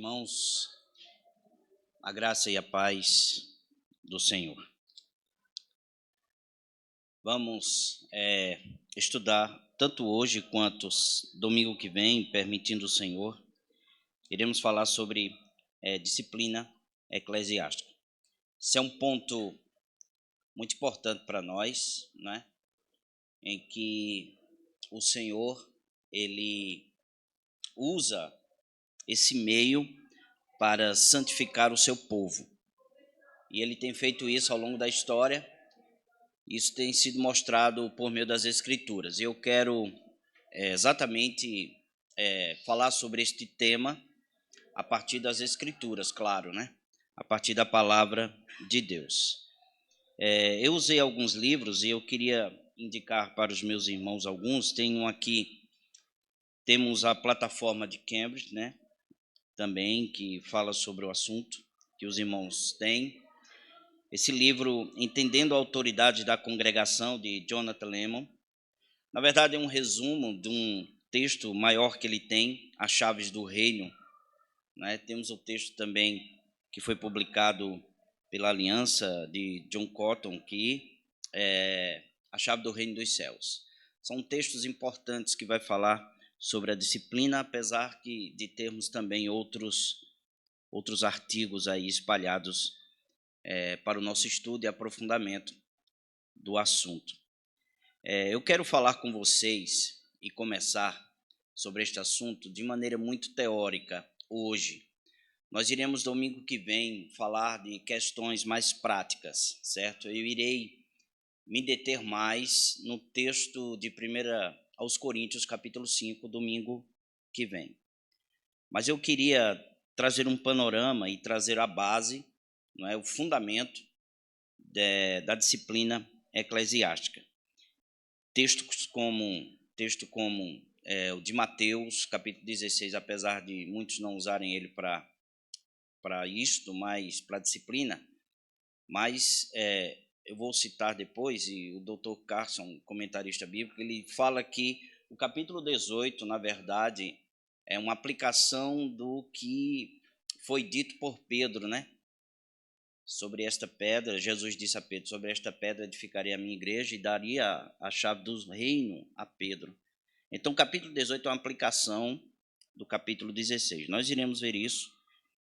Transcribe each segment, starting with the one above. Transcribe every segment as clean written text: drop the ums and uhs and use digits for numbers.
Irmãos, a graça e a paz do Senhor. Vamos estudar tanto hoje quanto domingo que vem, permitindo o Senhor. Iremos falar sobre disciplina eclesiástica. Esse é um ponto muito importante para nós, né? Em que o Senhor ele usa esse meio para santificar o seu povo. E ele tem feito isso ao longo da história. Isso tem sido mostrado por meio das Escrituras. Eu quero exatamente falar sobre este tema a partir das Escrituras, claro, né? A partir da palavra de Deus. Eu usei alguns livros e eu queria indicar para os meus irmãos alguns. Temos a plataforma de Cambridge, né? Também, que fala sobre o assunto que os irmãos têm. Esse livro, Entendendo a Autoridade da Congregação, de Jonathan Leeman, na verdade é um resumo de um texto maior que ele tem, As Chaves do Reino, né? Temos o texto também que foi publicado pela Aliança de John Cotton, que é A Chave do Reino dos Céus. São textos importantes que vai falar sobre a disciplina, apesar de termos também outros artigos aí espalhados para o nosso estudo e aprofundamento do assunto. Eu quero falar com vocês e começar sobre este assunto de maneira muito teórica hoje. Nós iremos domingo que vem falar de questões mais práticas, certo? Eu irei me deter mais no texto de 1 aos Coríntios, capítulo 5, domingo que vem. Mas eu queria trazer um panorama e trazer a base, não é, o fundamento da disciplina eclesiástica. Texto como o de Mateus, capítulo 16, apesar de muitos não usarem ele para isto, mas para disciplina, mas eu vou citar depois, e o Dr. Carson, comentarista bíblico, ele fala que o capítulo 18, na verdade, é uma aplicação do que foi dito por Pedro, né? Sobre esta pedra, Jesus disse a Pedro, sobre esta pedra edificarei a minha igreja e daria a chave do reino a Pedro. Então, o capítulo 18 é uma aplicação do capítulo 16. Nós iremos ver isso,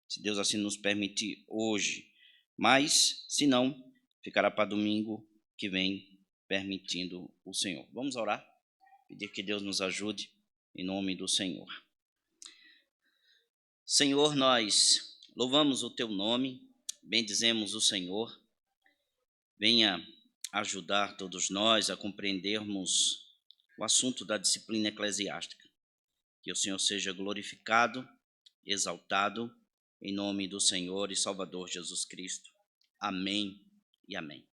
se Deus assim nos permitir, hoje. Mas, se não, ficará para domingo que vem, permitindo o Senhor. Vamos orar, pedir que Deus nos ajude, em nome do Senhor. Senhor, nós louvamos o teu nome, bendizemos o Senhor. Venha ajudar todos nós a compreendermos o assunto da disciplina eclesiástica. Que o Senhor seja glorificado, exaltado, em nome do Senhor e Salvador Jesus Cristo. Amém e amém.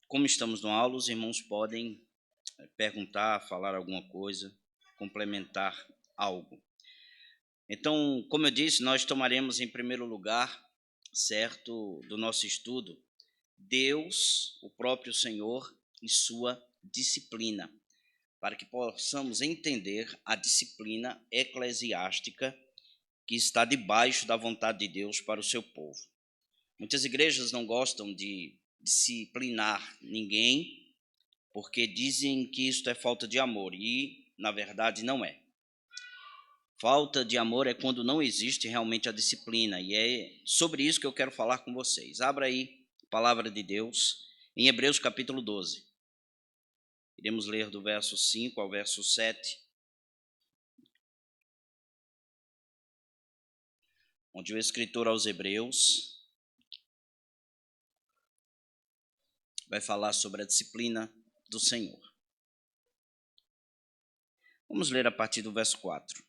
Como estamos no aula, os irmãos podem perguntar, falar alguma coisa, complementar algo. Então, como eu disse, nós tomaremos em primeiro lugar, certo, do nosso estudo, Deus, o próprio Senhor e sua disciplina, para que possamos entender a disciplina eclesiástica que está debaixo da vontade de Deus para o seu povo. Muitas igrejas não gostam de disciplinar ninguém, porque dizem que isto é falta de amor, e na verdade não é. Falta de amor é quando não existe realmente a disciplina, e é sobre isso que eu quero falar com vocês. Abra aí a palavra de Deus em Hebreus capítulo 12. Iremos ler do verso 5 ao verso 7, onde o escritor aos Hebreus vai falar sobre a disciplina do Senhor. Vamos ler a partir do verso 4.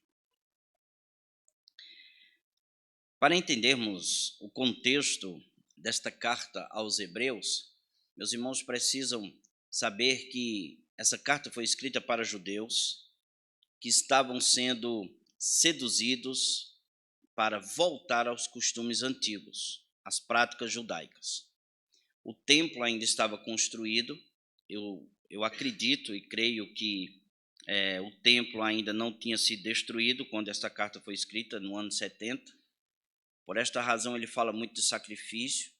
Para entendermos o contexto desta carta aos Hebreus, meus irmãos precisam saber que essa carta foi escrita para judeus que estavam sendo seduzidos para voltar aos costumes antigos, às práticas judaicas. O templo ainda estava construído. Eu acredito e creio que O templo ainda não tinha sido destruído quando esta carta foi escrita, no ano 70. Por esta razão, ele fala muito de sacrifício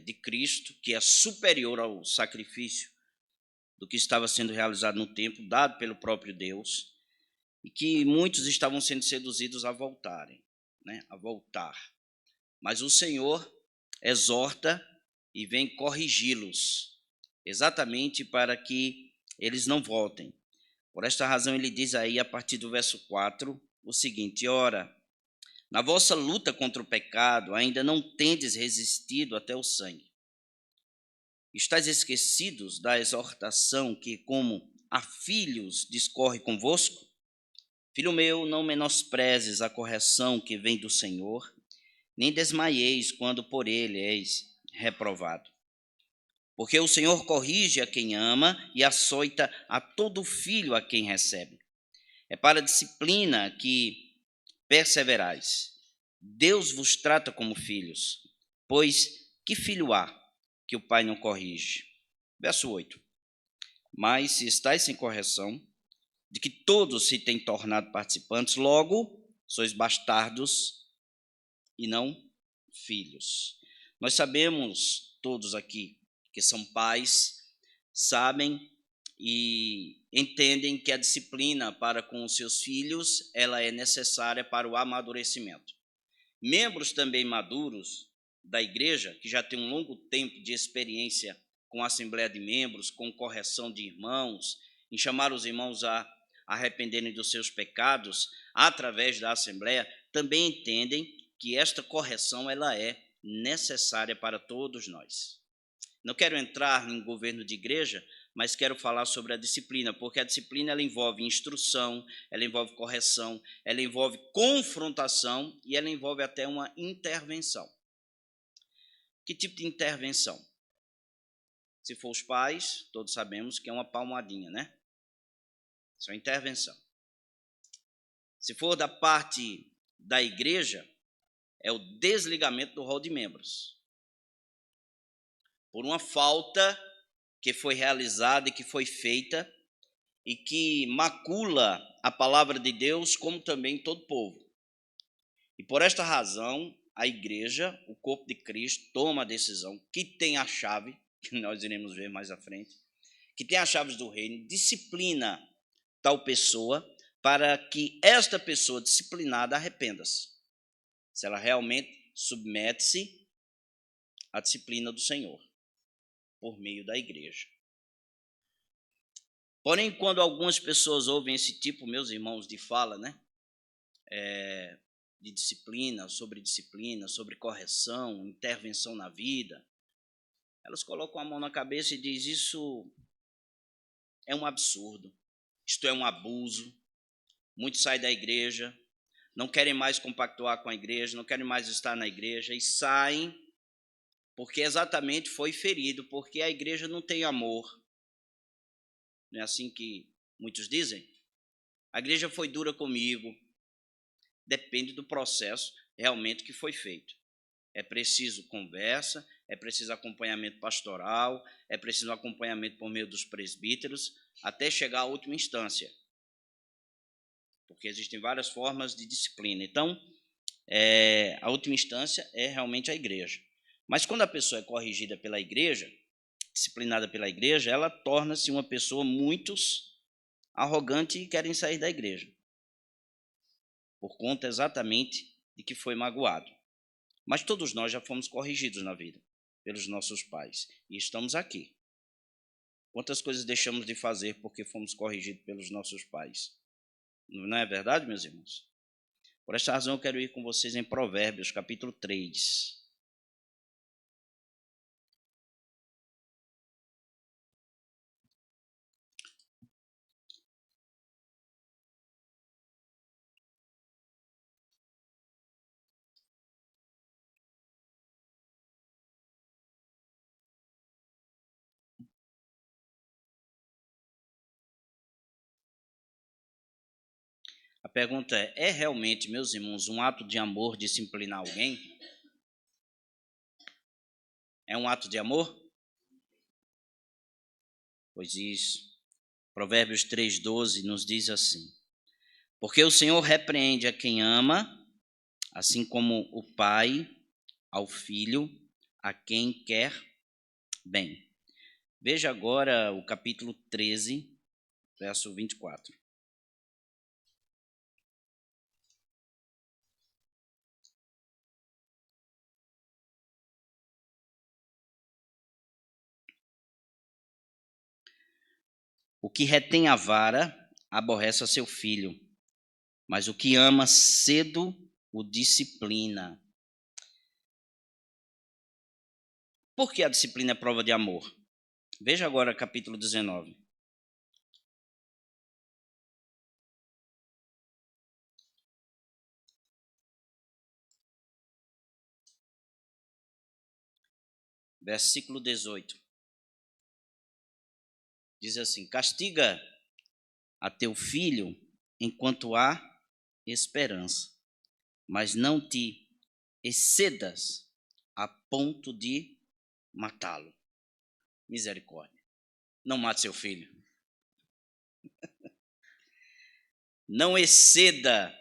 de Cristo, que é superior ao sacrifício do que estava sendo realizado no templo, dado pelo próprio Deus, e que muitos estavam sendo seduzidos a voltarem, a voltar. Mas o Senhor exorta e vem corrigi-los, exatamente para que eles não voltem. Por esta razão, ele diz aí, a partir do verso 4, o seguinte: ora, na vossa luta contra o pecado, ainda não tendes resistido até o sangue. Estais esquecidos da exortação que, como a filhos, discorre convosco? Filho meu, não menosprezes a correção que vem do Senhor, nem desmaieis quando por ele és reprovado. Porque o Senhor corrige a quem ama e açoita a todo filho a quem recebe. É para a disciplina que perseverais. Deus vos trata como filhos, pois que filho há que o pai não corrige? Verso 8. Mas se estáis sem correção, de que todos se têm tornado participantes, logo sois bastardos e não filhos. Nós sabemos, todos aqui, que são pais, sabem e entendem que a disciplina para com os seus filhos, ela é necessária para o amadurecimento. Membros também maduros da igreja, que já têm um longo tempo de experiência com a assembleia de membros, com correção de irmãos, em chamar os irmãos a arrependerem dos seus pecados através da assembleia, também entendem que esta correção ela é necessária para todos nós. Não quero entrar em governo de igreja, mas quero falar sobre a disciplina, porque a disciplina ela envolve instrução, ela envolve correção, ela envolve confrontação e ela envolve até uma intervenção. Que tipo de intervenção? Se for os pais, todos sabemos que é uma palmadinha, né? Isso é uma intervenção. Se for da parte da igreja, é o desligamento do rol de membros. Por uma falta que foi realizada e que foi feita e que macula a palavra de Deus, como também todo povo. E por esta razão, a igreja, o corpo de Cristo, toma a decisão, que tem a chave, que nós iremos ver mais à frente, que tem as chaves do reino, disciplina tal pessoa, para que esta pessoa disciplinada arrependa-se. Se ela realmente submete-se à disciplina do Senhor, por meio da igreja. Porém, quando algumas pessoas ouvem esse tipo, meus irmãos, de fala, de disciplina, sobre correção, intervenção na vida, elas colocam a mão na cabeça e dizem: isso é um absurdo, isto é um abuso. Muitos saem da igreja, não querem mais compactuar com a igreja, não querem mais estar na igreja e saem porque exatamente foi ferido, porque a igreja não tem amor. Não é assim que muitos dizem? A igreja foi dura comigo. Depende do processo realmente que foi feito. É preciso conversa, é preciso acompanhamento pastoral, é preciso acompanhamento por meio dos presbíteros, até chegar à última instância. Porque existem várias formas de disciplina. Então, a última instância é realmente a igreja. Mas quando a pessoa é corrigida pela igreja, disciplinada pela igreja, ela torna-se uma pessoa muito arrogante e querem sair da igreja, por conta exatamente de que foi magoado. Mas todos nós já fomos corrigidos na vida pelos nossos pais e estamos aqui. Quantas coisas deixamos de fazer porque fomos corrigidos pelos nossos pais? Não é verdade, meus irmãos? Por esta razão eu quero ir com vocês em Provérbios, capítulo 3. A pergunta é realmente, meus irmãos, um ato de amor disciplinar alguém? É um ato de amor? Pois isso. Provérbios 3,12 nos diz assim: porque o Senhor repreende a quem ama, assim como o pai ao filho, a quem quer bem. Veja agora o capítulo 13, verso 24. O que retém a vara aborrece a seu filho, mas o que ama cedo o disciplina. Por que a disciplina é prova de amor? Veja agora capítulo 19. Versículo 18. Diz assim: castiga a teu filho enquanto há esperança, mas não te excedas a ponto de matá-lo. Misericórdia. Não mate seu filho. Não exceda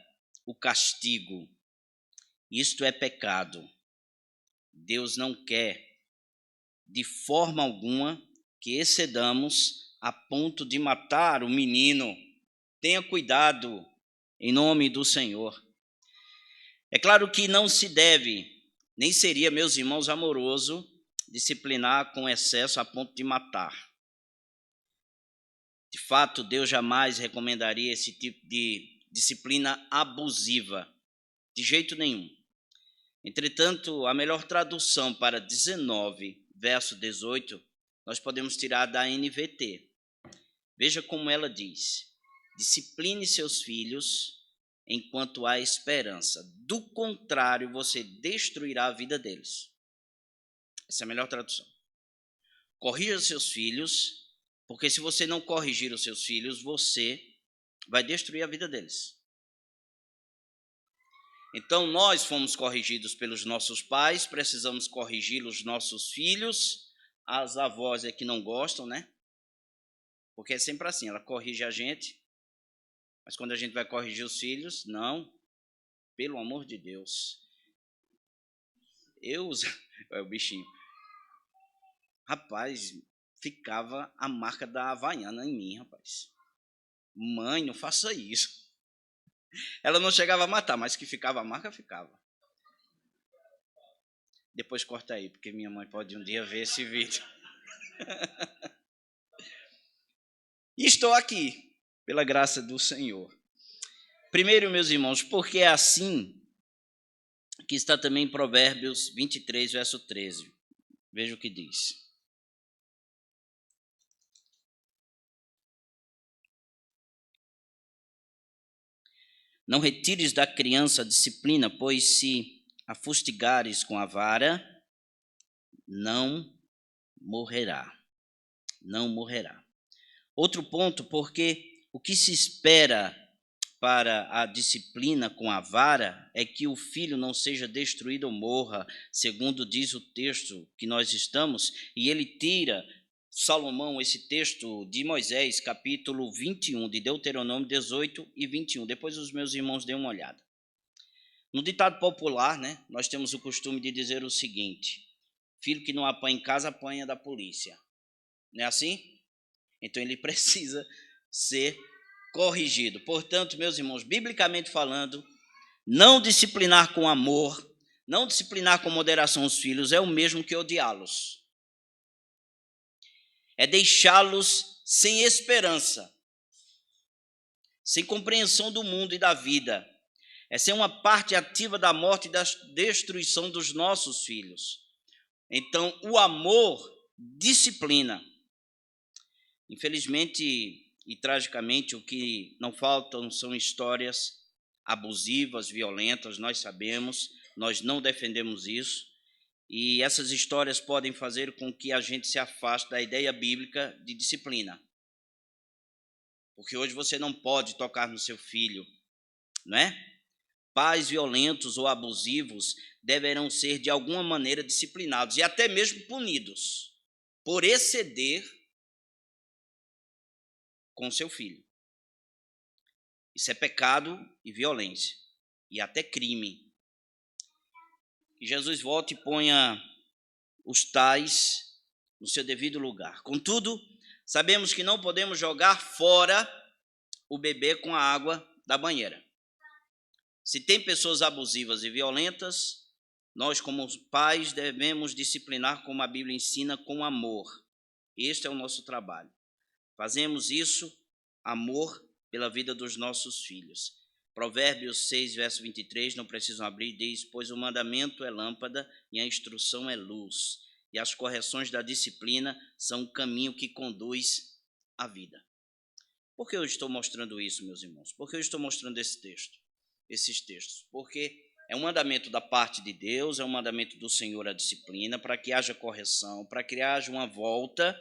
o castigo. Isto é pecado. Deus não quer, de forma alguma, que excedamos a ponto de matar o menino. Tenha cuidado, em nome do Senhor. É claro que não se deve, nem seria, meus irmãos, amoroso, disciplinar com excesso a ponto de matar. De fato, Deus jamais recomendaria esse tipo de disciplina abusiva, de jeito nenhum. Entretanto, a melhor tradução para 19, verso 18, nós podemos tirar da NVT. Veja como ela diz: discipline seus filhos enquanto há esperança. Do contrário, você destruirá a vida deles. Essa é a melhor tradução. Corrija seus filhos, porque se você não corrigir os seus filhos, você vai destruir a vida deles. Então, nós fomos corrigidos pelos nossos pais, precisamos corrigir os nossos filhos. As avós é que não gostam, né? Porque é sempre assim, ela corrige a gente, mas quando a gente vai corrigir os filhos, não, pelo amor de Deus. É o bichinho. Rapaz, ficava a marca da Havaiana em mim, rapaz. Mãe, não faça isso. Ela não chegava a matar, mas que ficava a marca, ficava. Depois corta aí, porque minha mãe pode um dia ver esse vídeo. E estou aqui, pela graça do Senhor. Primeiro, meus irmãos, porque é assim que está também em Provérbios 23, verso 13. Veja o que diz. Não retires da criança a disciplina, pois se a fustigares com a vara, não morrerá. Não morrerá. Outro ponto, porque o que se espera para a disciplina com a vara é que o filho não seja destruído ou morra, segundo diz o texto que nós estamos, e ele tira, Salomão, esse texto de Moisés, capítulo 21, de Deuteronômio 18 e 21. Depois os meus irmãos dêem uma olhada. No ditado popular, né, nós temos o costume de dizer o seguinte: filho que não apanha em casa, apanha da polícia. Não é assim? Então ele precisa ser corrigido. Portanto, meus irmãos, biblicamente falando, não disciplinar com amor, não disciplinar com moderação os filhos é o mesmo que odiá-los. É deixá-los sem esperança, sem compreensão do mundo e da vida. É ser uma parte ativa da morte e da destruição dos nossos filhos. Então, o amor disciplina. Infelizmente e tragicamente, o que não faltam são histórias abusivas, violentas, nós sabemos, nós não defendemos isso, e essas histórias podem fazer com que a gente se afaste da ideia bíblica de disciplina. Porque hoje você não pode tocar no seu filho, não é? Pais violentos ou abusivos deverão ser de alguma maneira disciplinados e até mesmo punidos por exceder com o seu filho. Isso é pecado e violência, e até crime. Que Jesus volte e ponha os tais no seu devido lugar. Contudo, sabemos que não podemos jogar fora o bebê com a água da banheira. Se tem pessoas abusivas e violentas, nós, como pais, devemos disciplinar como a Bíblia ensina, com amor. Este é o nosso trabalho. Fazemos isso, amor, pela vida dos nossos filhos. Provérbios 6, verso 23, não precisam abrir, diz: pois o mandamento é lâmpada e a instrução é luz, e as correções da disciplina são o caminho que conduz à vida. Por que eu estou mostrando isso, meus irmãos? Por que eu estou mostrando esses textos? Porque é um mandamento da parte de Deus, é um mandamento do Senhor a disciplina, para que haja correção, para que haja uma volta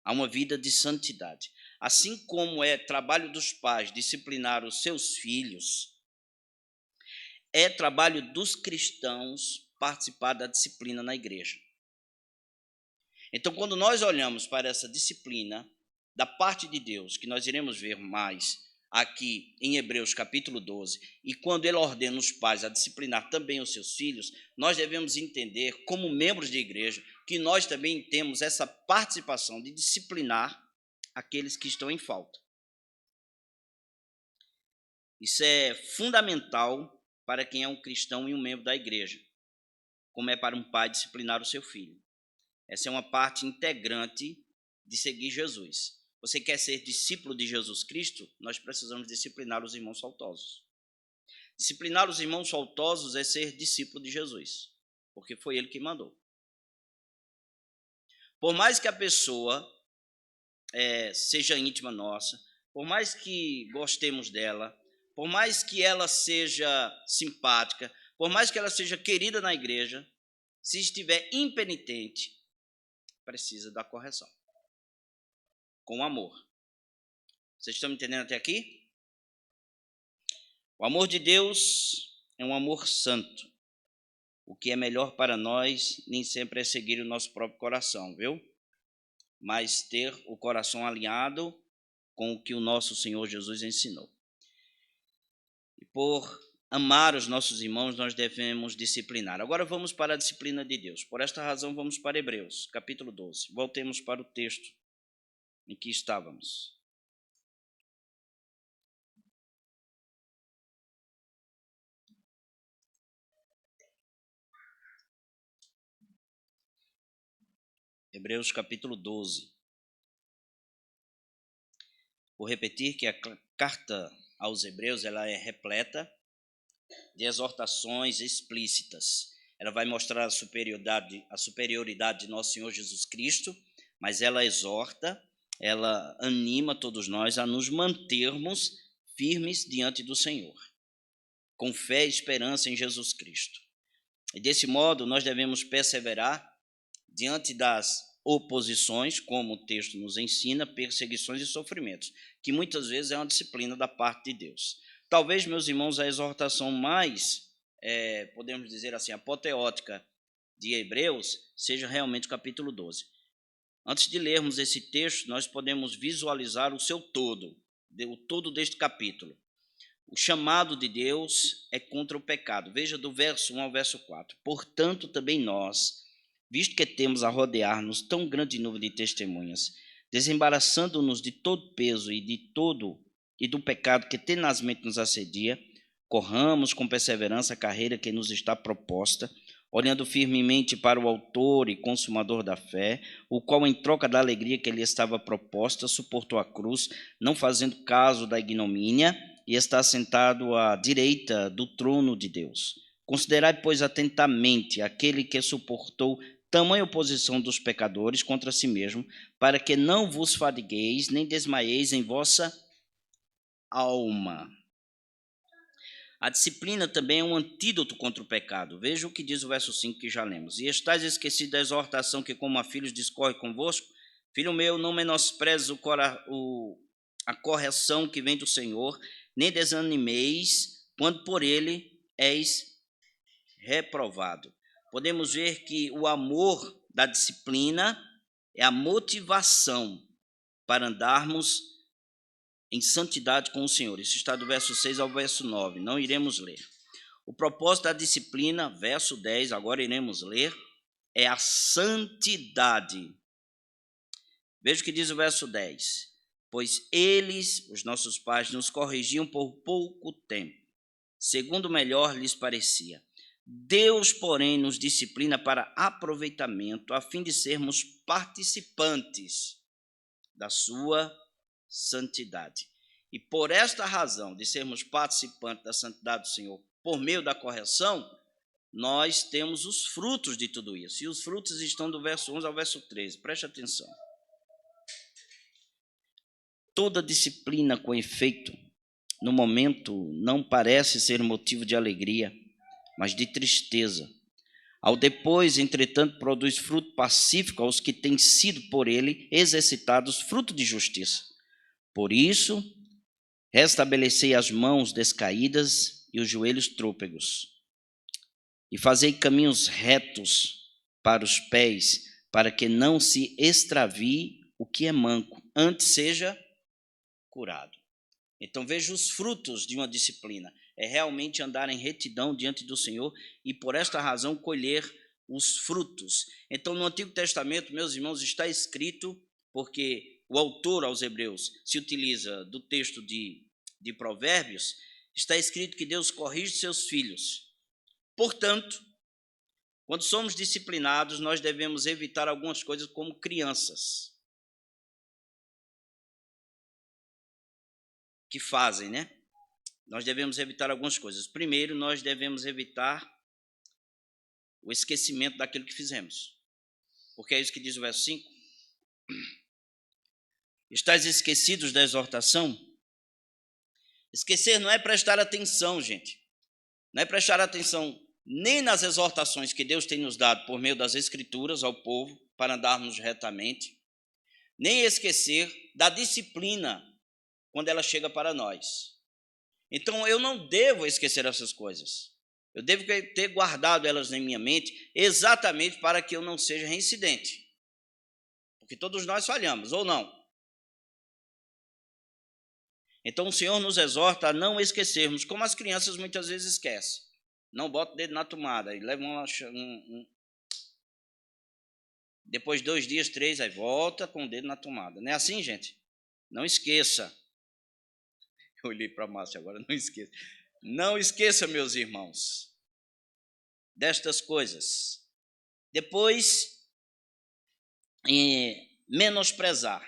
a uma vida de santidade. Assim como é trabalho dos pais disciplinar os seus filhos, é trabalho dos cristãos participar da disciplina na igreja. Então, quando nós olhamos para essa disciplina da parte de Deus, que nós iremos ver mais aqui em Hebreus capítulo 12, e quando ele ordena os pais a disciplinar também os seus filhos, nós devemos entender, como membros de igreja, que nós também temos essa participação de disciplinar aqueles que estão em falta. Isso é fundamental para quem é um cristão e um membro da igreja, como é para um pai disciplinar o seu filho. Essa é uma parte integrante de seguir Jesus. Você quer ser discípulo de Jesus Cristo? Nós precisamos disciplinar os irmãos faltosos. Disciplinar os irmãos faltosos é ser discípulo de Jesus, porque foi ele que mandou. Por mais que a pessoa seja íntima nossa, por mais que gostemos dela, por mais que ela seja simpática, por mais que ela seja querida na igreja, se estiver impenitente, precisa da correção. Com amor. Vocês estão me entendendo até aqui? O amor de Deus é um amor santo. O que é melhor para nós nem sempre é seguir o nosso próprio coração, viu? Mas ter o coração alinhado com o que o nosso Senhor Jesus ensinou. E por amar os nossos irmãos, nós devemos disciplinar. Agora vamos para a disciplina de Deus. Por esta razão, vamos para Hebreus, capítulo 12. Voltemos para o texto em que estávamos. Hebreus capítulo 12. Vou repetir que a carta aos Hebreus ela é repleta de exortações explícitas. Ela vai mostrar a superioridade de nosso Senhor Jesus Cristo, mas ela exorta, ela anima todos nós a nos mantermos firmes diante do Senhor, com fé e esperança em Jesus Cristo. E desse modo nós devemos perseverar diante das oposições, como o texto nos ensina, perseguições e sofrimentos, que muitas vezes é uma disciplina da parte de Deus. Talvez, meus irmãos, a exortação mais, podemos dizer assim, apoteótica de Hebreus, seja realmente o capítulo 12. Antes de lermos esse texto, nós podemos visualizar o seu todo, o todo deste capítulo. O chamado de Deus é contra o pecado. Veja do verso 1 ao verso 4. Portanto, também nós, visto que temos a rodear-nos tão grande nuvem de testemunhas, desembaraçando-nos de todo peso e do pecado que tenazmente nos assedia, corramos com perseverança a carreira que nos está proposta, olhando firmemente para o autor e consumador da fé, o qual, em troca da alegria que lhe estava proposta, suportou a cruz, não fazendo caso da ignomínia, e está sentado à direita do trono de Deus. Considerai, pois, atentamente aquele que suportou tamanha oposição dos pecadores contra si mesmo, para que não vos fadigueis, nem desmaieis em vossa alma. A disciplina também é um antídoto contra o pecado. Veja o que diz o verso 5 que já lemos. E estáis esquecidos da exortação que como a filhos discorre convosco? Filho meu, não menosprezes a correção que vem do Senhor, nem desanimeis quando por ele és reprovado. Podemos ver que o amor da disciplina é a motivação para andarmos em santidade com o Senhor. Isso está do verso 6 ao verso 9, não iremos ler. O propósito da disciplina, verso 10, agora iremos ler, é a santidade. Veja o que diz o verso 10. Pois eles, os nossos pais, nos corrigiam por pouco tempo, segundo melhor lhes parecia. Deus, porém, nos disciplina para aproveitamento, a fim de sermos participantes da sua santidade. E por esta razão, de sermos participantes da santidade do Senhor, por meio da correção, nós temos os frutos de tudo isso. E os frutos estão do verso 11 ao verso 13. Preste atenção. Toda disciplina com efeito, no momento, não parece ser motivo de alegria, mas de tristeza. Ao depois, entretanto, produz fruto pacífico aos que têm sido por ele exercitados fruto de justiça. Por isso, restabelecei as mãos descaídas e os joelhos trôpegos, e fazei caminhos retos para os pés, para que não se extravie o que é manco, antes seja curado. Então veja os frutos de uma disciplina, é realmente andar em retidão diante do Senhor e por esta razão colher os frutos. Então no Antigo Testamento, meus irmãos, está escrito, porque o autor aos Hebreus se utiliza do texto de Provérbios, está escrito que Deus corrige seus filhos. Portanto, quando somos disciplinados, nós devemos evitar algumas coisas como crianças que fazem, né? Nós devemos evitar algumas coisas. Primeiro, nós devemos evitar o esquecimento daquilo que fizemos. Porque é isso que diz o verso 5. Estais esquecidos da exortação? Esquecer não é prestar atenção, gente. Não é prestar atenção nem nas exortações que Deus tem nos dado por meio das Escrituras ao povo, para andarmos retamente, nem esquecer da disciplina quando ela chega para nós. Então, eu não devo esquecer essas coisas. Eu devo ter guardado elas na minha mente exatamente para que eu não seja reincidente. Porque todos nós falhamos, ou não? Então, o Senhor nos exorta a não esquecermos, como as crianças muitas vezes esquecem. Não bota o dedo na tomada, e leva depois de 2 dias, 3, aí volta com o dedo na tomada. Não é assim, gente? Não esqueça. Eu olhei para a Márcia agora, não esqueça. Não esqueça, meus irmãos, destas coisas. Depois, menosprezar.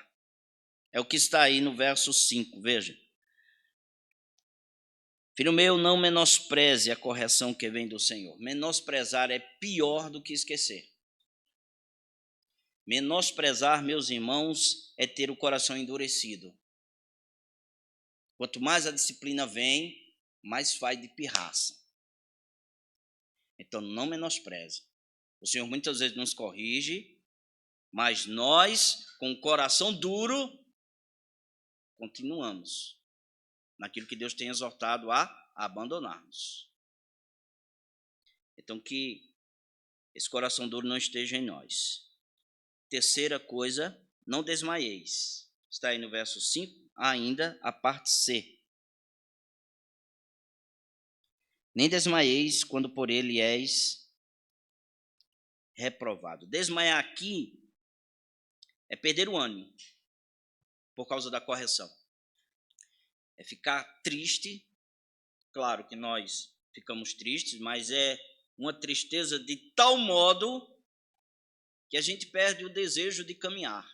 É o que está aí no verso 5, veja. Filho meu, não menospreze a correção que vem do Senhor. Menosprezar é pior do que esquecer. Menosprezar, meus irmãos, é ter o coração endurecido. Quanto mais a disciplina vem, mais faz de pirraça. Então, não menospreze. O Senhor muitas vezes nos corrige, mas nós, com o coração duro, continuamos naquilo que Deus tem exortado a abandonarmos. Então, que esse coração duro não esteja em nós. Terceira coisa, não desmaieis. Está aí no verso 5, ainda a parte C. Nem desmaieis quando por ele és reprovado. Desmaiar aqui é perder o ânimo por causa da correção. É ficar triste. Claro que nós ficamos tristes, mas é uma tristeza de tal modo que a gente perde o desejo de caminhar.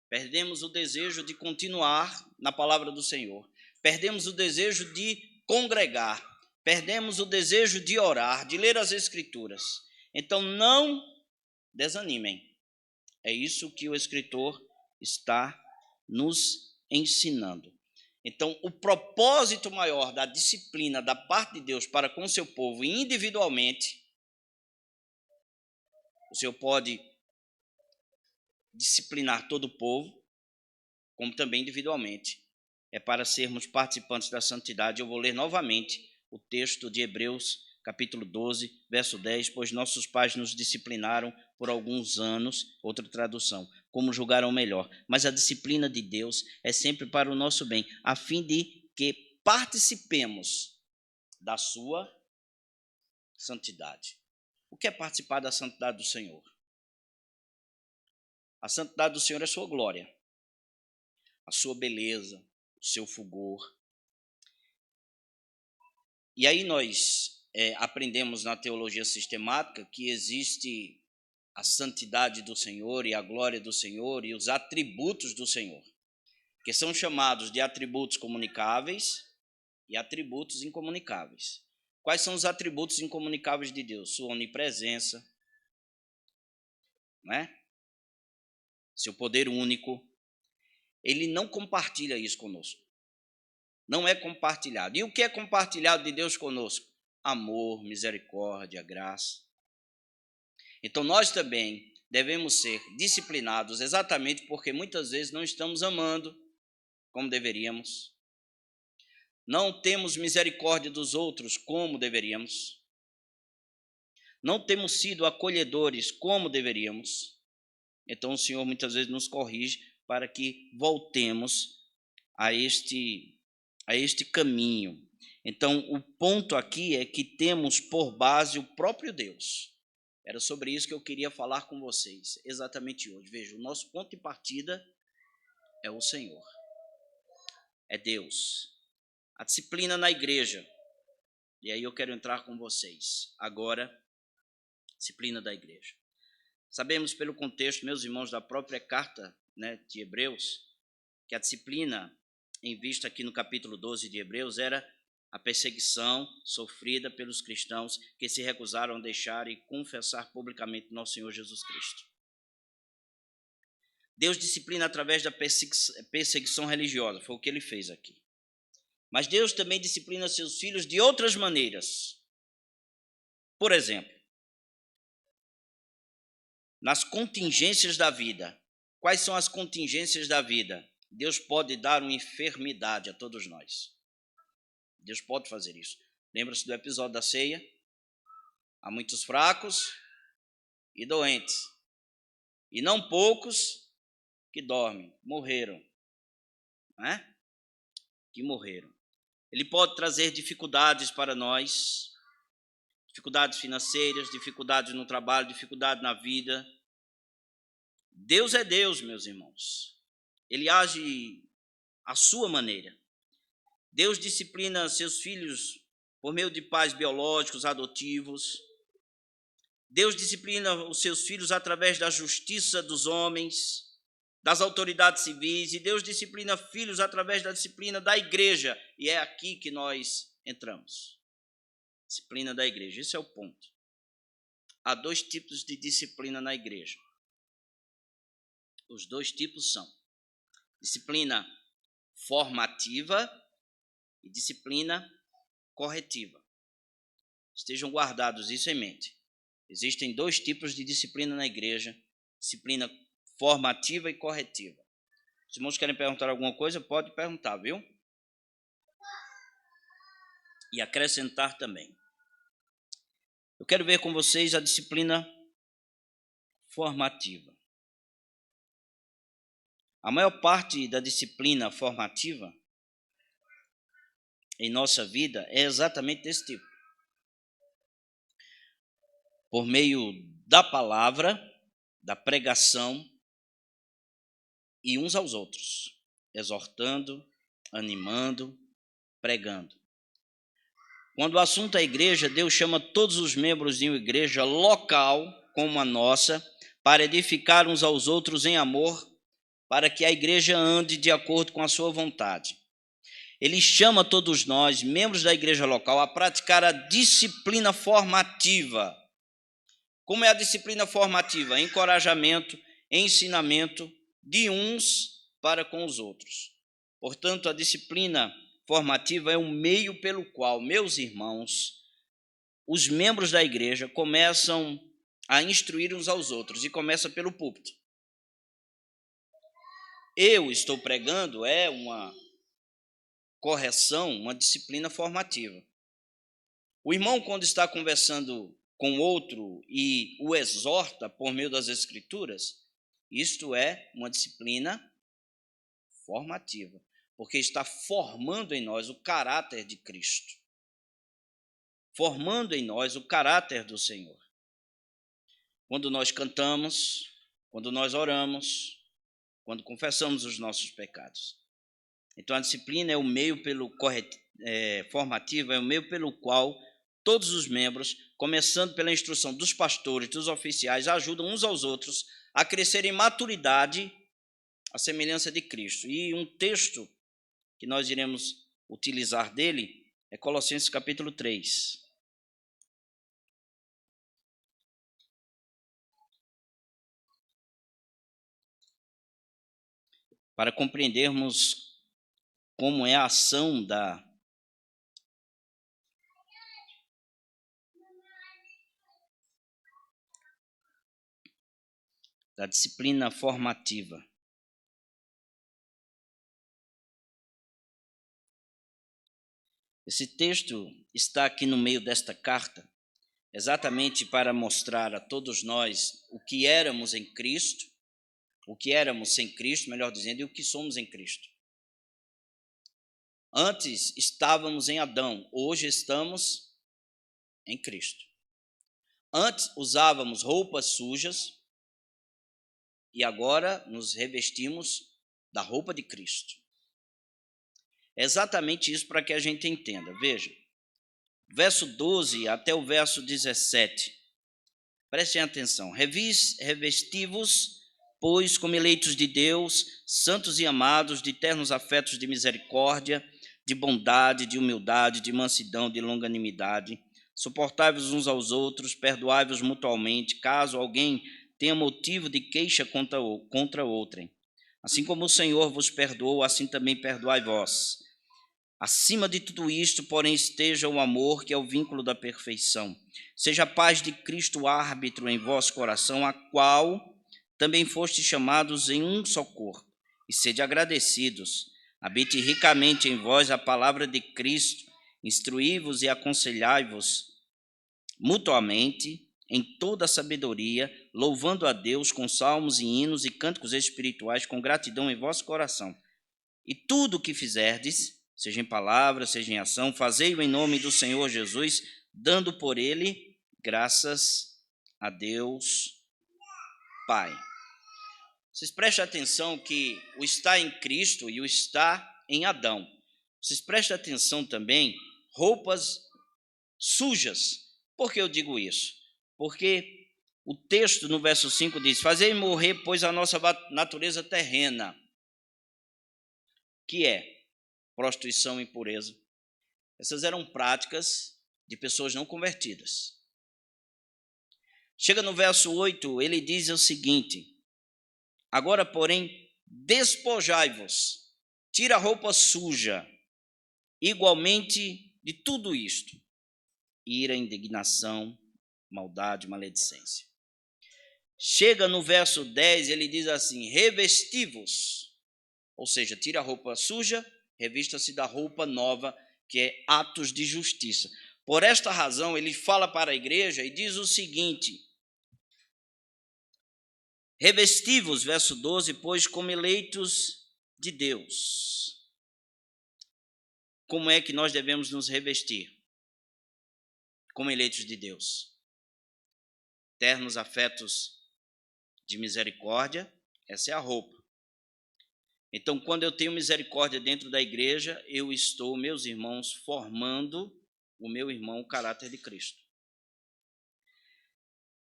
Perdemos o desejo de continuar na palavra do Senhor. Perdemos o desejo de congregar. Perdemos o desejo de orar, de ler as Escrituras. Então, não desanimem. É isso que o escritor está nos ensinando. Então, o propósito maior da disciplina da parte de Deus para com o seu povo individualmente, o Senhor pode disciplinar todo o povo, como também individualmente, é para sermos participantes da santidade. Eu vou ler novamente o texto de Hebreus, capítulo 12, verso 10, pois nossos pais nos disciplinaram por alguns anos, outra tradução, como julgaram melhor. Mas a disciplina de Deus é sempre para o nosso bem, a fim de que participemos da sua santidade. O que é participar da santidade do Senhor? A santidade do Senhor é a sua glória, a sua beleza, o seu fulgor. E aí nós aprendemos na teologia sistemática que existe a santidade do Senhor e a glória do Senhor e os atributos do Senhor, que são chamados de atributos comunicáveis e atributos incomunicáveis. Quais são os atributos incomunicáveis de Deus? Sua onipresença, né? Seu poder único. Ele não compartilha isso conosco. Não é compartilhado. E o que é compartilhado de Deus conosco? Amor, misericórdia, graça. Então nós também devemos ser disciplinados exatamente porque muitas vezes não estamos amando como deveríamos. Não temos misericórdia dos outros como deveríamos. Não temos sido acolhedores como deveríamos. Então o Senhor muitas vezes nos corrige para que voltemos a este caminho. Então o ponto aqui é que temos por base o próprio Deus. Era sobre isso que eu queria falar com vocês, exatamente hoje. Veja, o nosso ponto de partida é o Senhor, é Deus. A disciplina na igreja, e aí eu quero entrar com vocês agora, disciplina da igreja. Sabemos pelo contexto, meus irmãos, da própria carta, né, de Hebreus, que a disciplina em vista aqui no capítulo 12 de Hebreus era a perseguição sofrida pelos cristãos que se recusaram a deixar e confessar publicamente nosso Senhor Jesus Cristo. Deus disciplina através da perseguição religiosa, foi o que ele fez aqui. Mas Deus também disciplina seus filhos de outras maneiras. Por exemplo, nas contingências da vida. Quais são as contingências da vida? Deus pode dar uma enfermidade a todos nós. Deus pode fazer isso. Lembra-se do episódio da ceia? Há muitos fracos e doentes, e não poucos que dormem, morreram, né? Que morreram. Ele pode trazer dificuldades para nós, dificuldades financeiras, dificuldades no trabalho, dificuldade na vida. Deus é Deus, meus irmãos. Ele age à sua maneira. Deus disciplina seus filhos por meio de pais biológicos, adotivos. Deus disciplina os seus filhos através da justiça dos homens, das autoridades civis, e Deus disciplina filhos através da disciplina da igreja. E é aqui que nós entramos. Disciplina da igreja, esse é o ponto. Há dois tipos de disciplina na igreja. Os dois tipos são disciplina formativa e disciplina corretiva. Estejam guardados isso em mente. Existem dois tipos de disciplina na igreja, disciplina formativa e corretiva. Se os irmãos querem perguntar alguma coisa, pode perguntar, viu? E acrescentar também. Eu quero ver com vocês a disciplina formativa. A maior parte da disciplina formativa em nossa vida é exatamente desse tipo. Por meio da palavra, da pregação e uns aos outros, exortando, animando, pregando. Quando o assunto é igreja, Deus chama todos os membros de uma igreja local, como a nossa, para edificar uns aos outros em amor, para que a igreja ande de acordo com a sua vontade. Ele chama todos nós, membros da igreja local, a praticar a disciplina formativa. Como é a disciplina formativa? Encorajamento, ensinamento de uns para com os outros. Portanto, a disciplina formativa é um meio pelo qual, meus irmãos, os membros da igreja começam a instruir uns aos outros, e começa pelo púlpito. Eu estou pregando é uma correção, uma disciplina formativa. O irmão, quando está conversando com outro e o exorta por meio das Escrituras, isto é uma disciplina formativa, porque está formando em nós o caráter de Cristo, formando em nós o caráter do Senhor. Quando nós cantamos, quando nós oramos, quando confessamos os nossos pecados. Então, a disciplina é o meio formativo, é o meio pelo qual todos os membros, começando pela instrução dos pastores, dos oficiais, ajudam uns aos outros a crescer em maturidade, à semelhança de Cristo. E um texto que nós iremos utilizar dele é Colossenses capítulo 3. Para compreendermos como é a ação da disciplina formativa. Esse texto está aqui no meio desta carta, exatamente para mostrar a todos nós o que éramos em Cristo, o que éramos sem Cristo, melhor dizendo, e o que somos em Cristo. Antes estávamos em Adão, hoje estamos em Cristo. Antes usávamos roupas sujas e agora nos revestimos da roupa de Cristo. É exatamente isso para que a gente entenda. Veja, verso 12 até o verso 17. Prestem atenção. Revesti-vos, pois, como eleitos de Deus, santos e amados, de ternos afetos de misericórdia, de bondade, de humildade, de mansidão, de longanimidade. Suportai-vos uns aos outros, perdoai-vos mutualmente, caso alguém tenha motivo de queixa contra outrem. Assim como o Senhor vos perdoou, assim também perdoai vós. Acima de tudo isto, porém, esteja o amor, que é o vínculo da perfeição. Seja a paz de Cristo árbitro em vosso coração, a qual também fostes chamados em um só corpo, e sede agradecidos. Habite ricamente em vós a palavra de Cristo, instruí-vos e aconselhai-vos mutuamente em toda a sabedoria, louvando a Deus com salmos e hinos e cânticos espirituais, com gratidão em vosso coração. E tudo o que fizerdes, seja em palavra, seja em ação, fazei-o em nome do Senhor Jesus, dando por ele graças a Deus Pai. Vocês prestem atenção que o estar em Cristo e o estar em Adão. Vocês prestem atenção também, roupas sujas. Por que eu digo isso? Porque o texto no verso 5 diz: fazei morrer, pois, a nossa natureza terrena, que é prostituição e impureza. Essas eram práticas de pessoas não convertidas. Chega no verso 8, ele diz o seguinte: agora, porém, despojai-vos, tira a roupa suja, igualmente de tudo isto: ira, indignação, maldade, maledicência. Chega no verso 10, ele diz assim: revesti-vos, ou seja, tira a roupa suja, revista-se da roupa nova, que é atos de justiça. Por esta razão, ele fala para a igreja e diz o seguinte: revesti-vos, verso 12, pois, como eleitos de Deus. Como é que nós devemos nos revestir? Como eleitos de Deus. Ternos afetos de misericórdia, essa é a roupa. Então, quando eu tenho misericórdia dentro da igreja, eu estou, meus irmãos, formando o meu irmão o caráter de Cristo.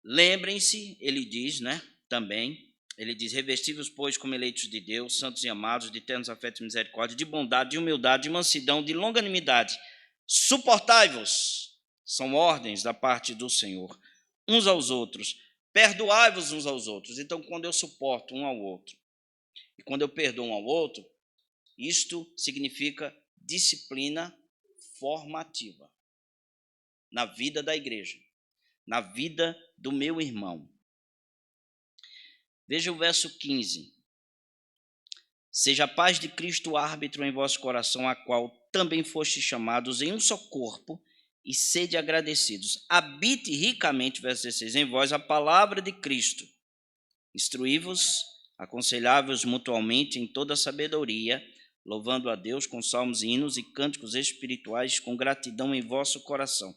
Lembrem-se, ele diz, também, ele diz: revesti-vos, pois, como eleitos de Deus, santos e amados, de ternos afetos de misericórdia, de bondade, de humildade, de mansidão, de longanimidade. Suportai-vos, são ordens da parte do Senhor, uns aos outros. Perdoai-vos uns aos outros. Então, quando eu suporto um ao outro, e quando eu perdoo um ao outro, isto significa disciplina formativa na vida da igreja, na vida do meu irmão. Veja o verso 15. Seja a paz de Cristo árbitro em vosso coração, a qual também fostes chamados em um só corpo, e sede agradecidos. Habite ricamente, verso 16, em vós a palavra de Cristo. Instruí-vos, aconselhai-vos mutualmente em toda sabedoria, louvando a Deus com salmos, hinos e cânticos espirituais, com gratidão em vosso coração.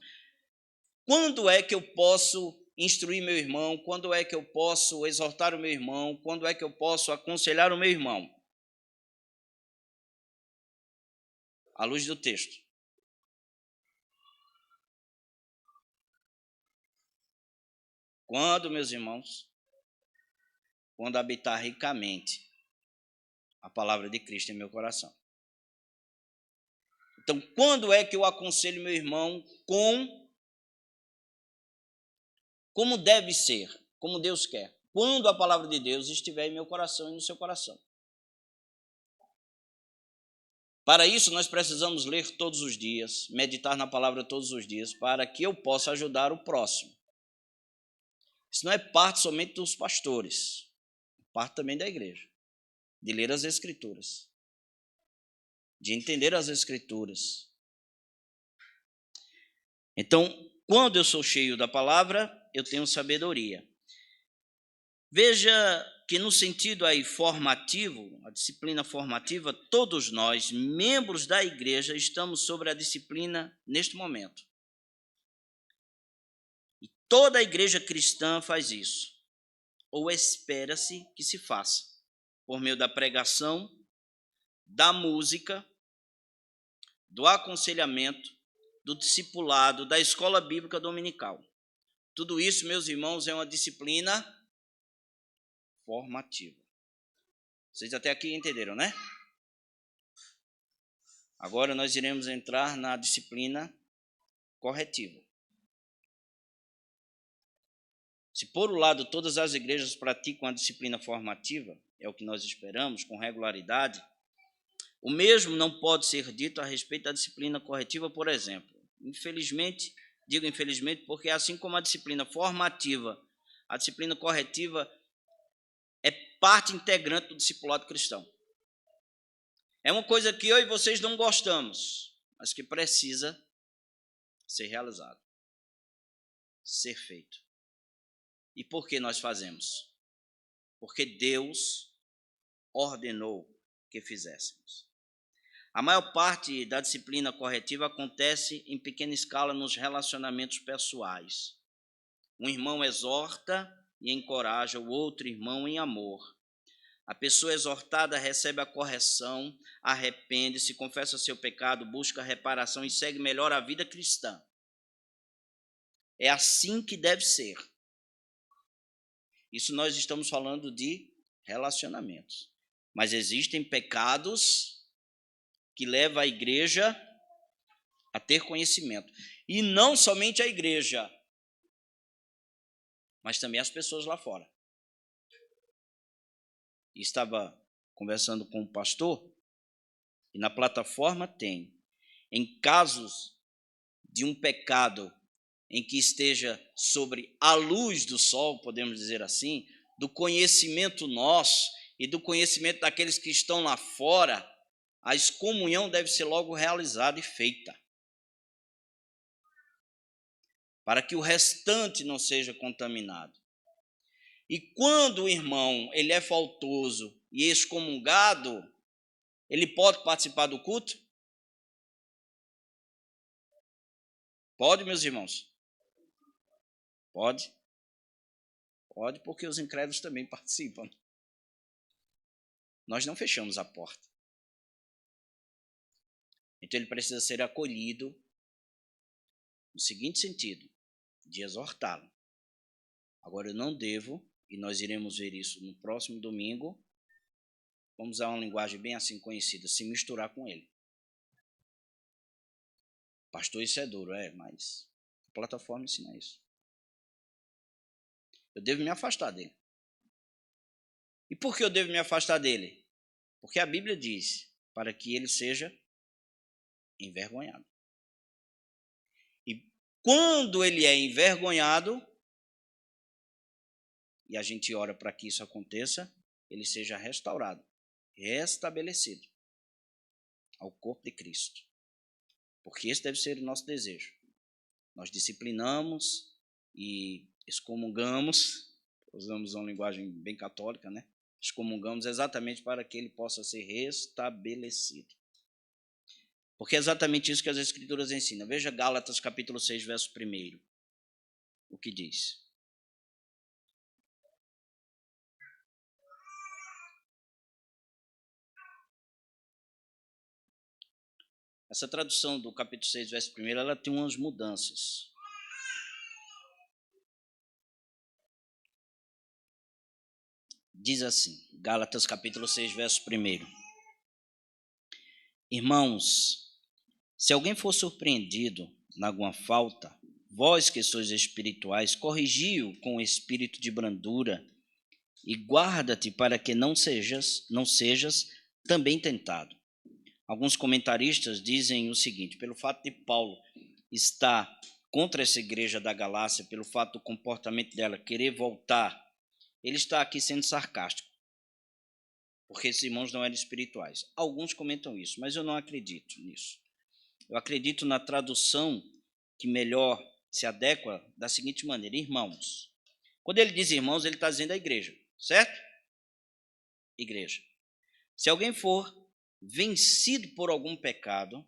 Quando é que eu posso instruir meu irmão? Quando é que eu posso exortar o meu irmão? Quando é que eu posso aconselhar o meu irmão? À luz do texto. Quando, meus irmãos? Quando habitar ricamente a palavra de Cristo em meu coração. Então, quando é que eu aconselho meu irmão como deve ser, como Deus quer? Quando a palavra de Deus estiver em meu coração e no seu coração. Para isso, nós precisamos ler todos os dias, meditar na palavra todos os dias, para que eu possa ajudar o próximo. Isso não é parte somente dos pastores, é parte também da igreja, de ler as Escrituras, de entender as Escrituras. Então, quando eu sou cheio da palavra, eu tenho sabedoria. Veja que no sentido aí formativo, a disciplina formativa, todos nós, membros da igreja, estamos sobre a disciplina neste momento. E toda a igreja cristã faz isso, ou espera-se que se faça, por meio da pregação, da música, do aconselhamento, do discipulado, da escola bíblica dominical. Tudo isso, meus irmãos, é uma disciplina formativa. Vocês até aqui entenderam, né? Agora nós iremos entrar na disciplina corretiva. Se por um lado todas as igrejas praticam a disciplina formativa, é o que nós esperamos, com regularidade, o mesmo não pode ser dito a respeito da disciplina corretiva, por exemplo. Infelizmente, digo infelizmente, porque assim como a disciplina formativa, a disciplina corretiva é parte integrante do discipulado cristão. É uma coisa que eu e vocês não gostamos, mas que precisa ser realizado, ser feito. E por que nós fazemos? Porque Deus ordenou que fizéssemos. A maior parte da disciplina corretiva acontece em pequena escala nos relacionamentos pessoais. Um irmão exorta e encoraja o outro irmão em amor. A pessoa exortada recebe a correção, arrepende-se, confessa seu pecado, busca reparação e segue melhor a vida cristã. É assim que deve ser. Isso nós estamos falando de relacionamentos. Mas existem pecados que levam a igreja a ter conhecimento. E não somente a igreja, mas também as pessoas lá fora. Estava conversando com um pastor, e na plataforma tem, em casos de um pecado em que esteja sobre a luz do sol, podemos dizer assim, do conhecimento nosso e do conhecimento daqueles que estão lá fora, a excomunhão deve ser logo realizada e feita, para que o restante não seja contaminado. E quando o irmão ele é faltoso e excomungado, ele pode participar do culto? Pode, meus irmãos? Pode. Pode, porque os incrédulos também participam. Nós não fechamos a porta. Então ele precisa ser acolhido no seguinte sentido, de exortá-lo. Agora eu não devo, e nós iremos ver isso no próximo domingo, vamos usar uma linguagem bem assim conhecida, se misturar com ele. Pastor, isso é duro, mas a plataforma ensina isso. Eu devo me afastar dele. E por que eu devo me afastar dele? Porque a Bíblia diz, para que ele seja envergonhado. E quando ele é envergonhado, e a gente ora para que isso aconteça, ele seja restaurado, restabelecido ao corpo de Cristo. Porque esse deve ser o nosso desejo. Nós disciplinamos e excomungamos, usamos uma linguagem bem católica, né? Excomungamos exatamente para que ele possa ser restabelecido. Porque é exatamente isso que as Escrituras ensinam. Veja Gálatas capítulo 6, verso 1. O que diz? Essa tradução do capítulo 6, verso 1, ela tem umas mudanças. Diz assim, Gálatas capítulo 6, verso 1. Irmãos, se alguém for surpreendido em alguma falta, vós que sois espirituais, corrigi-o com o espírito de brandura e guarda-te para que não sejas também tentado. Alguns comentaristas dizem o seguinte, pelo fato de Paulo estar contra essa igreja da Galácia, pelo fato do comportamento dela querer voltar, ele está aqui sendo sarcástico, porque esses irmãos não eram espirituais. Alguns comentam isso, mas eu não acredito nisso. Eu acredito na tradução que melhor se adequa da seguinte maneira, irmãos. Quando ele diz irmãos, ele está dizendo a igreja, certo? Igreja. Se alguém for vencido por algum pecado,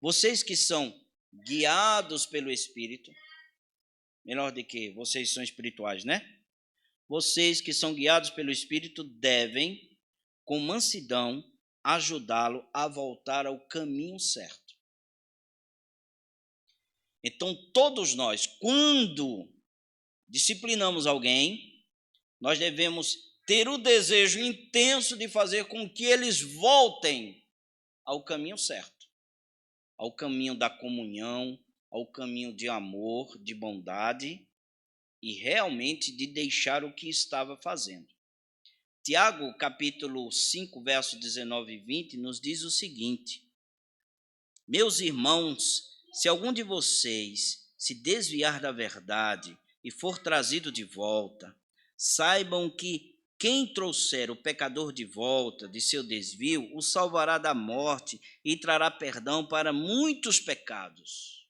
vocês que são guiados pelo Espírito, melhor do que vocês são espirituais, né? Vocês que são guiados pelo Espírito devem, com mansidão, ajudá-lo a voltar ao caminho certo. Então, todos nós, quando disciplinamos alguém, nós devemos ter o desejo intenso de fazer com que eles voltem ao caminho certo, ao caminho da comunhão, ao caminho de amor, de bondade e realmente de deixar o que estava fazendo. Tiago, capítulo 5, versos 19 e 20, nos diz o seguinte: meus irmãos, se algum de vocês se desviar da verdade e for trazido de volta, saibam que quem trouxer o pecador de volta de seu desvio, o salvará da morte e trará perdão para muitos pecados.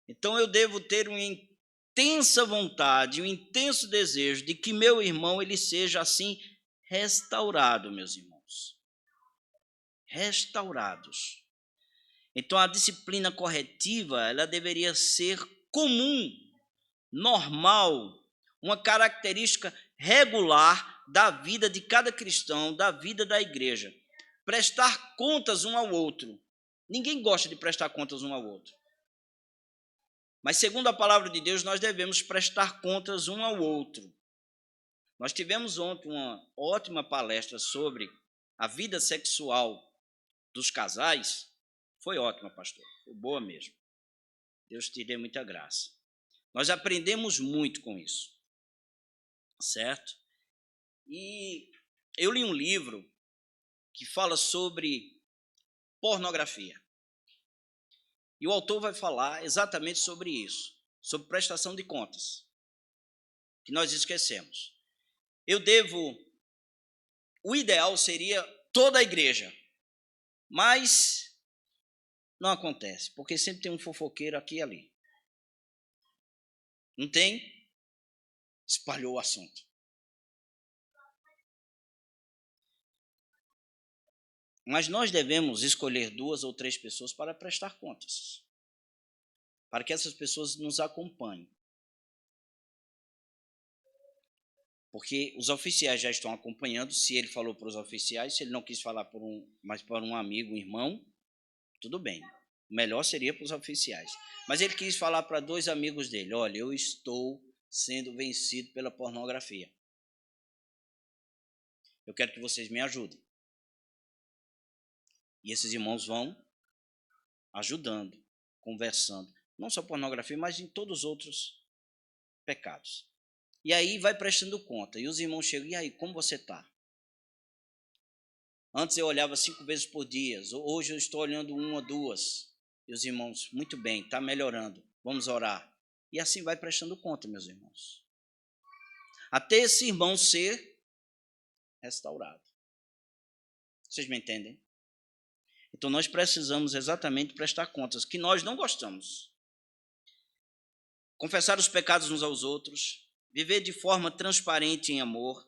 Então eu devo ter uma intensa vontade, um intenso desejo de que meu irmão ele seja assim restaurado, meus irmãos. Restaurados. Então a disciplina corretiva, ela deveria ser comum, normal, uma característica regular da vida de cada cristão, da vida da igreja. Prestar contas um ao outro. Ninguém gosta de prestar contas um ao outro. Mas, segundo a palavra de Deus, nós devemos prestar contas um ao outro. Nós tivemos ontem uma ótima palestra sobre a vida sexual dos casais. Foi ótima, pastor. Foi boa mesmo. Deus te dê muita graça. Nós aprendemos muito com isso. Certo? E eu li um livro que fala sobre pornografia. E o autor vai falar exatamente sobre isso, sobre prestação de contas, que nós esquecemos. O ideal seria toda a igreja, mas não acontece, porque sempre tem um fofoqueiro aqui e ali. Não tem? Espalhou o assunto. Mas nós devemos escolher 2 ou 3 pessoas para prestar contas, para que essas pessoas nos acompanhem. Porque os oficiais já estão acompanhando, se ele falou para os oficiais, se ele não quis falar mas para um amigo, um irmão, tudo bem. O melhor seria para os oficiais. Mas ele quis falar para 2 amigos dele, olha, eu estou sendo vencido pela pornografia. Eu quero que vocês me ajudem. E esses irmãos vão ajudando, conversando. Não só pornografia, mas em todos os outros pecados. E aí vai prestando conta. E os irmãos chegam, e aí, como você está? Antes eu olhava 5 vezes por dia. Hoje eu estou olhando 1 ou 2. E os irmãos, muito bem, está melhorando. Vamos orar. E assim vai prestando conta, meus irmãos. Até esse irmão ser restaurado. Vocês me entendem? Então nós precisamos exatamente prestar contas, que nós não gostamos. Confessar os pecados uns aos outros, viver de forma transparente em amor,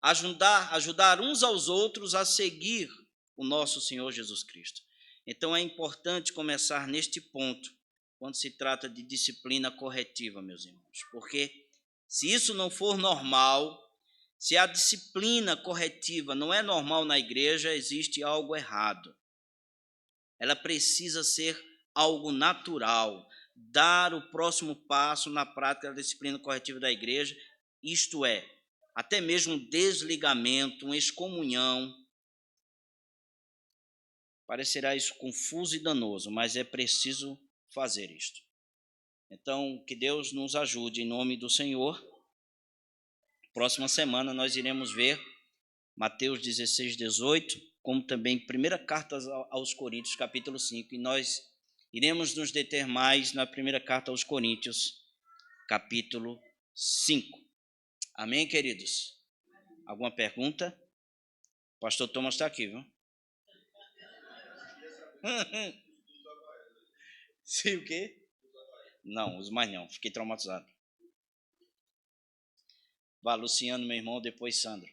ajudar uns aos outros a seguir o nosso Senhor Jesus Cristo. Então é importante começar neste ponto, quando se trata de disciplina corretiva, meus irmãos, porque se isso não for normal, se a disciplina corretiva não é normal na igreja, existe algo errado. Ela precisa ser algo natural, dar o próximo passo na prática da disciplina corretiva da igreja, isto é, até mesmo um desligamento, uma excomunhão. Parecerá isso confuso e danoso, mas é preciso fazer isto. Então, que Deus nos ajude em nome do Senhor. Próxima semana nós iremos ver Mateus 16, 18, como também primeira carta aos Coríntios, capítulo 5, e nós iremos nos deter mais na primeira carta aos Coríntios, capítulo 5. Amém, queridos? Alguma pergunta? O pastor Thomas está aqui, viu? Sim, o quê? Não, os mais não, fiquei traumatizado. Vá, Luciano, meu irmão, depois Sandro.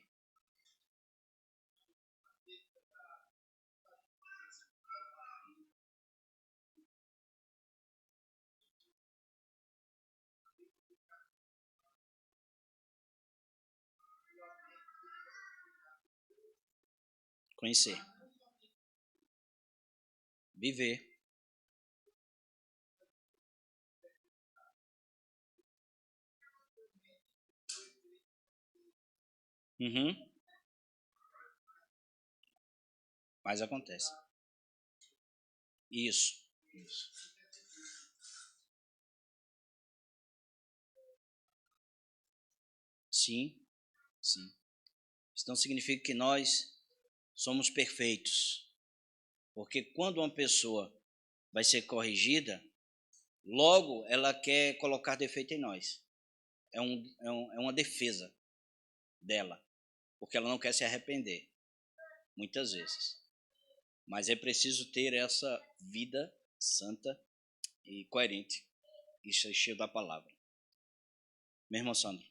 Conhecer. Viver. Mas acontece. Isso. Sim. Isso não significa que nós somos perfeitos. Porque quando uma pessoa vai ser corrigida, logo ela quer colocar defeito em nós. É uma defesa dela, porque ela não quer se arrepender, muitas vezes. Mas é preciso ter essa vida santa e coerente, e cheio da palavra. Meu irmão Sandro.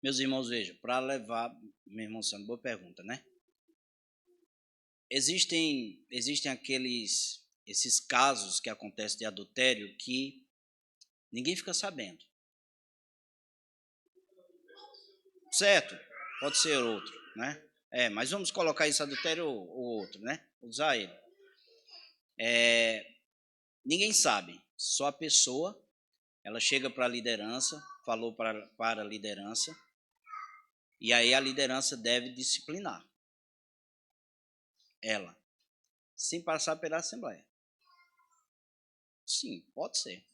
Meus irmãos, vejam, para levar, meu irmão Sandro, boa pergunta, né? Existem esses casos que acontecem de adultério que ninguém fica sabendo. Certo, pode ser outro, né? Mas vamos colocar esse adultério ou outro, né? Usar ele. Ninguém sabe, só a pessoa, ela chega para a liderança, falou para a liderança, e aí a liderança deve disciplinar ela, sem passar pela assembleia. Sim, pode ser.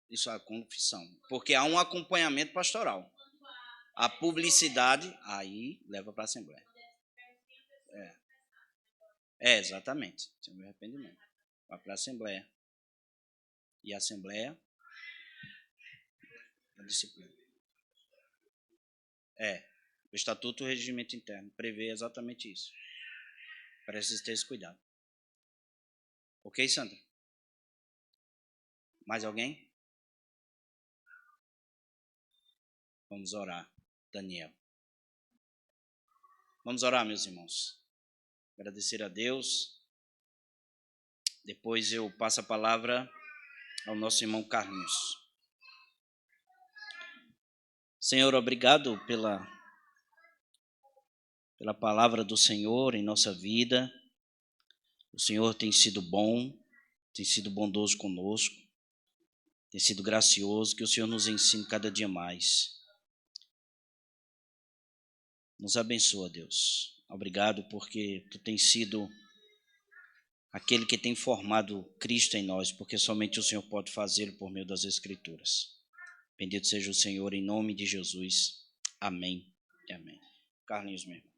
Isso é a confissão, porque há um acompanhamento pastoral. A publicidade, aí leva para a assembleia. Exatamente, sem o arrependimento. Vai para a assembleia. E a assembleia, a disciplina. O Estatuto e o Regimento Interno prevê exatamente isso. Precisa ter esse cuidado. Ok, Sandra? Mais alguém? Vamos orar, Daniel. Vamos orar, meus irmãos. Agradecer a Deus. Depois eu passo a palavra ao nosso irmão Carlinhos. Senhor, obrigado pela palavra do Senhor em nossa vida. O Senhor tem sido bom, tem sido bondoso conosco, tem sido gracioso, que o Senhor nos ensine cada dia mais. Nos abençoa, Deus. Obrigado porque Tu tens sido aquele que tem formado Cristo em nós, porque somente o Senhor pode fazê-lo por meio das Escrituras. Bendito seja o Senhor, em nome de Jesus. Amém e amém. Carlinhos, meu irmão.